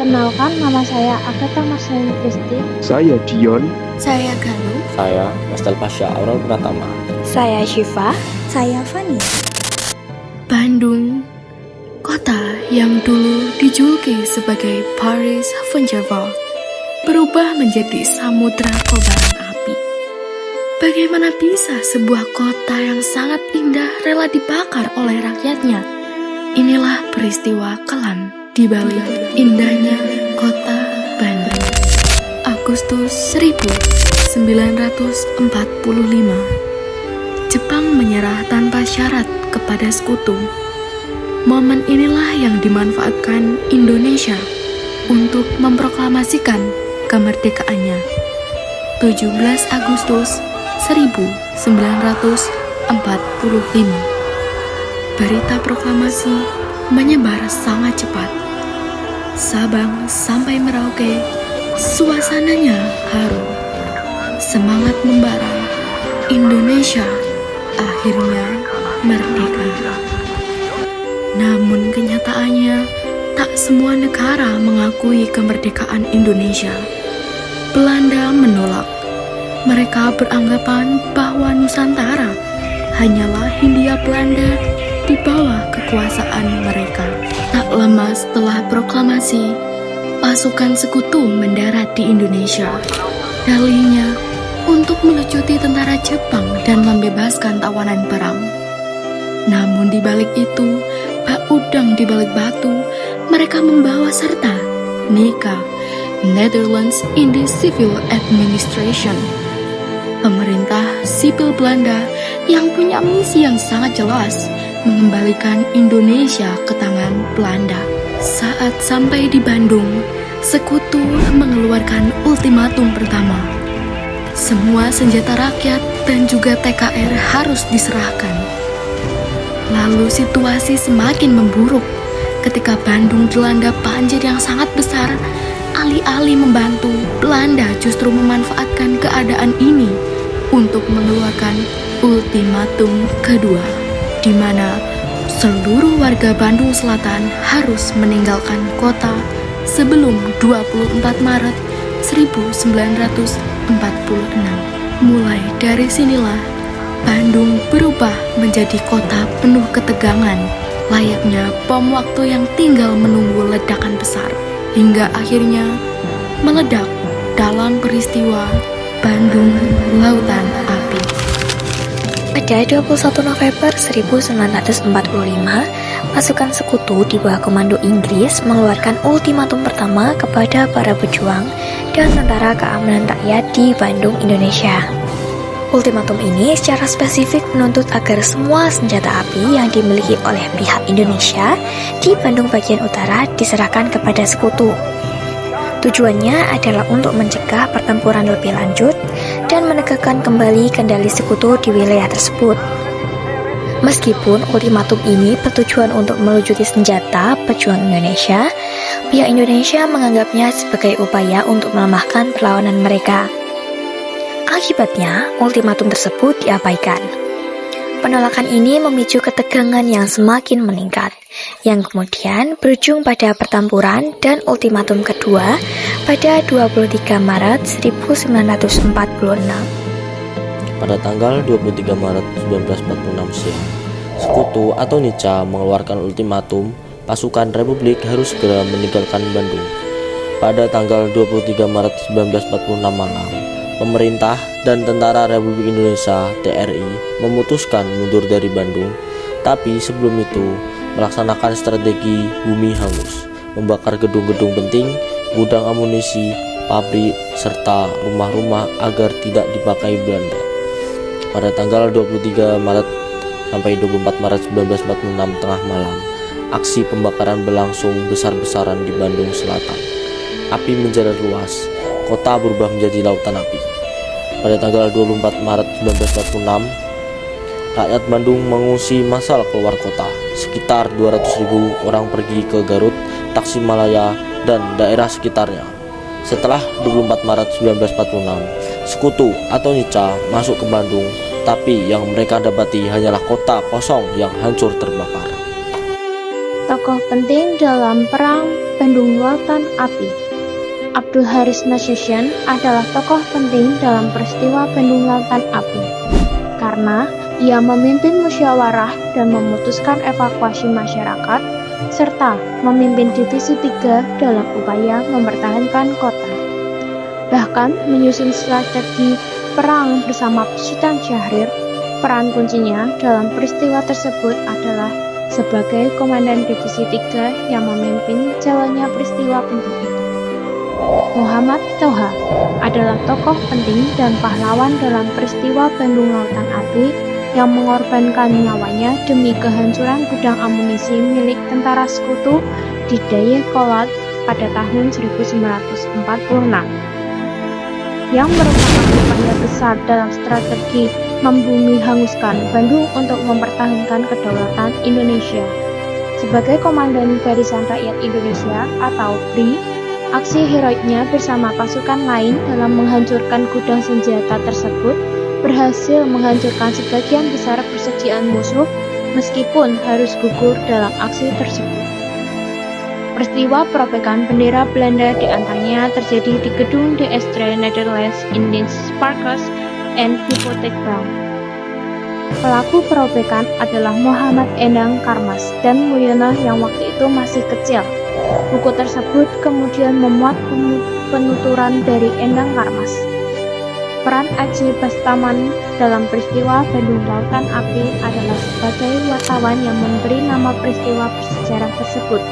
Kenalkan, nama saya Agatha Marcelina Christine. Saya Dion. Saya Galuh. Saya Mastal Pasha Aurel Pratama. Saya Syifa. Saya Fania. Bandung, kota yang dulu dijuluki sebagai Paris Vengerval, berubah menjadi samudra kobaran api. Bagaimana bisa sebuah kota yang sangat indah rela dibakar oleh rakyatnya? Inilah peristiwa kelam di balik indahnya kota Bandung. Agustus 1945, Jepang menyerah tanpa syarat kepada sekutu. Momen inilah yang dimanfaatkan Indonesia untuk memproklamasikan kemerdekaannya. 17 Agustus 1945. Berita proklamasi menyebar sangat cepat. Sabang sampai Merauke, suasananya haru. Semangat membara, Indonesia akhirnya merdeka. Namun kenyataannya, tak semua negara mengakui kemerdekaan Indonesia. Belanda menolak. Mereka beranggapan bahwa Nusantara hanyalah Hindia Belanda di bawah kekuasaan mereka. Tak lama setelah proklamasi, pasukan sekutu mendarat di Indonesia. Dalihnya untuk melucuti tentara Jepang dan membebaskan tawanan perang. Namun di balik itu, bak udang di balik batu, mereka membawa serta NICA, Netherlands Indies Civil Administration, pemerintah sipil Belanda yang punya misi yang sangat jelas, mengembalikan Indonesia ke tangan Belanda. Saat sampai di Bandung, sekutu mengeluarkan ultimatum pertama. Semua senjata rakyat dan juga TKR harus diserahkan. Lalu situasi semakin memburuk ketika Bandung dilanda banjir yang sangat besar. Alih-alih membantu, Belanda justru memanfaatkan keadaan ini untuk mengeluarkan ultimatum kedua, di mana seluruh warga Bandung Selatan harus meninggalkan kota sebelum 24 Maret 1946. Mulai dari sinilah Bandung berubah menjadi kota penuh ketegangan, layaknya bom waktu yang tinggal menunggu ledakan besar, hingga akhirnya meledak dalam peristiwa Bandung Lautan Api. Pada 21 November 1945, pasukan sekutu di bawah komando Inggris mengeluarkan ultimatum pertama kepada para pejuang dan tentara keamanan rakyat di Bandung, Indonesia. Ultimatum ini secara spesifik menuntut agar semua senjata api yang dimiliki oleh pihak Indonesia di Bandung bagian utara diserahkan kepada sekutu. Tujuannya adalah untuk mencegah pertempuran lebih lanjut dan menegakkan kembali kendali sekutu di wilayah tersebut. Meskipun ultimatum ini bertujuan untuk melucuti senjata pejuang Indonesia, pihak Indonesia menganggapnya sebagai upaya untuk melemahkan perlawanan mereka. Akibatnya, ultimatum tersebut diabaikan. Penolakan ini memicu ketegangan yang semakin meningkat, yang kemudian berujung pada pertempuran dan ultimatum kedua pada 23 Maret 1946. Pada tanggal 23 Maret 1946 siang, Sekutu atau NICA mengeluarkan ultimatum pasukan Republik harus segera meninggalkan Bandung. Pada tanggal 23 Maret 1946 malam, pemerintah dan Tentara Republik Indonesia (TRI) memutuskan mundur dari Bandung, tapi sebelum itu melaksanakan strategi bumi hangus, membakar gedung-gedung penting, gudang amunisi, pabrik, serta rumah-rumah agar tidak dipakai Belanda. Pada tanggal 23 Maret sampai 24 Maret 1946 tengah malam, aksi pembakaran berlangsung besar-besaran di Bandung Selatan. Api menjalar luas, kota berubah menjadi lautan api. Pada tanggal 24 Maret 1946, rakyat Bandung mengungsi massal keluar kota. Sekitar 200.000 orang pergi ke Garut, Tasikmalaya, dan daerah sekitarnya. Setelah 24 Maret 1946, Sekutu atau NICA masuk ke Bandung, tapi yang mereka dapati hanyalah kota kosong yang hancur terbakar. tokoh penting dalam Perang Bandung Lautan Api. Abdul Haris Nasution adalah tokoh penting dalam peristiwa Bandung Lautan Api karena ia memimpin musyawarah dan memutuskan evakuasi masyarakat serta memimpin Divisi 3 dalam upaya mempertahankan kota. Bahkan menyusun strategi perang bersama Sultan Syahrir. Peran kuncinya dalam peristiwa tersebut adalah sebagai Komandan Divisi 3 yang memimpin jalannya peristiwa penting itu. Muhammad Toha adalah tokoh penting dan pahlawan dalam peristiwa Bandung Lautan Api yang mengorbankan nyawanya demi kehancuran gudang amunisi milik tentara sekutu di Dayakolot pada tahun 1946, yang merupakan upaya besar dalam strategi membumi hanguskan Bandung untuk mempertahankan kedaulatan Indonesia. Sebagai Komandan Barisan Rakyat Indonesia atau BRI, aksi heroiknya bersama pasukan lain dalam menghancurkan gudang senjata tersebut berhasil menghancurkan sebagian besar persediaan musuh meskipun harus gugur dalam aksi tersebut. Peristiwa perobekan bendera Belanda diantaranya terjadi di gedung De Estre Netherlands Indian Sparkers and Hypotheek Bank. Pelaku perobekan adalah Muhammad Endang Karmas dan Mulyono yang waktu itu masih kecil. Buku tersebut kemudian memuat penuturan dari Endang Karmas. Peran Aji Bastaman dalam peristiwa Bandung Lautan Api adalah sebagai wartawan yang memberi nama peristiwa bersejarah tersebut.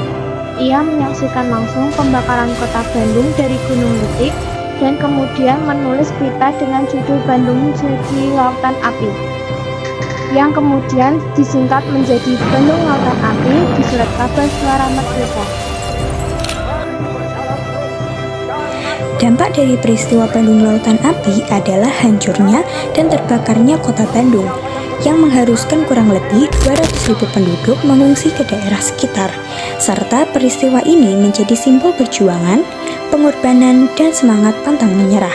Ia menyaksikan langsung pembakaran kota Bandung dari Gunung Letik dan kemudian menulis berita dengan judul Bandung Jadi Lautan Api, yang kemudian disingkat menjadi Bandung Lautan Api di surat kabar Suara Merdeka. Dampak dari peristiwa Bandung Lautan Api adalah hancurnya dan terbakarnya kota Bandung, yang mengharuskan kurang lebih 200.000 penduduk mengungsi ke daerah sekitar, serta peristiwa ini menjadi simbol perjuangan, pengorbanan, dan semangat pantang menyerah.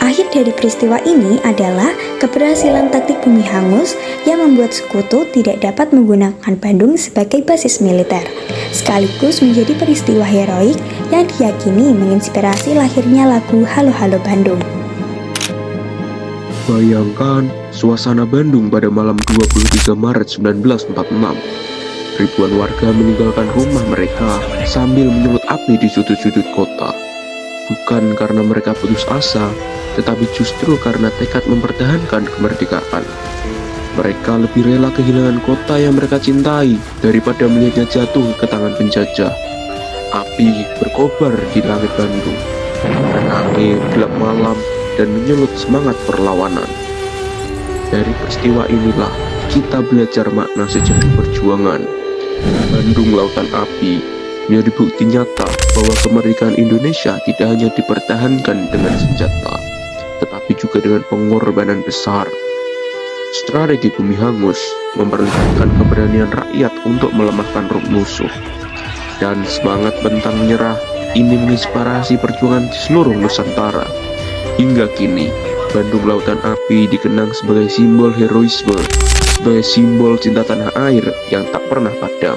Akhir dari peristiwa ini adalah keberhasilan taktik bumi hangus yang membuat sekutu tidak dapat menggunakan Bandung sebagai basis militer, sekaligus menjadi peristiwa heroik yang diyakini menginspirasi lahirnya lagu Halo Halo Bandung. Bayangkan suasana Bandung pada malam 23 Maret 1946. Ribuan warga meninggalkan rumah mereka sambil menyulut api di sudut-sudut kota. Bukan karena mereka putus asa, tetapi justru karena tekad mempertahankan kemerdekaan. Mereka lebih rela kehilangan kota yang mereka cintai daripada melihatnya jatuh ke tangan penjajah. Api berkobar di langit Bandung, menangis gelap malam dan menyulut semangat perlawanan. Dari peristiwa inilah kita belajar makna sejati perjuangan. Bandung Lautan Api menjadi bukti nyata bahwa kemerdekaan Indonesia tidak hanya dipertahankan dengan senjata, tetapi juga dengan pengorbanan besar. Strategi bumi hangus memperlihatkan keberanian rakyat untuk melemahkan ruh musuh, dan semangat pantang menyerah ini menginspirasi perjuangan di seluruh Nusantara. Hingga kini, Bandung Lautan Api dikenang sebagai simbol heroisme, sebagai simbol cinta tanah air yang tak pernah padam.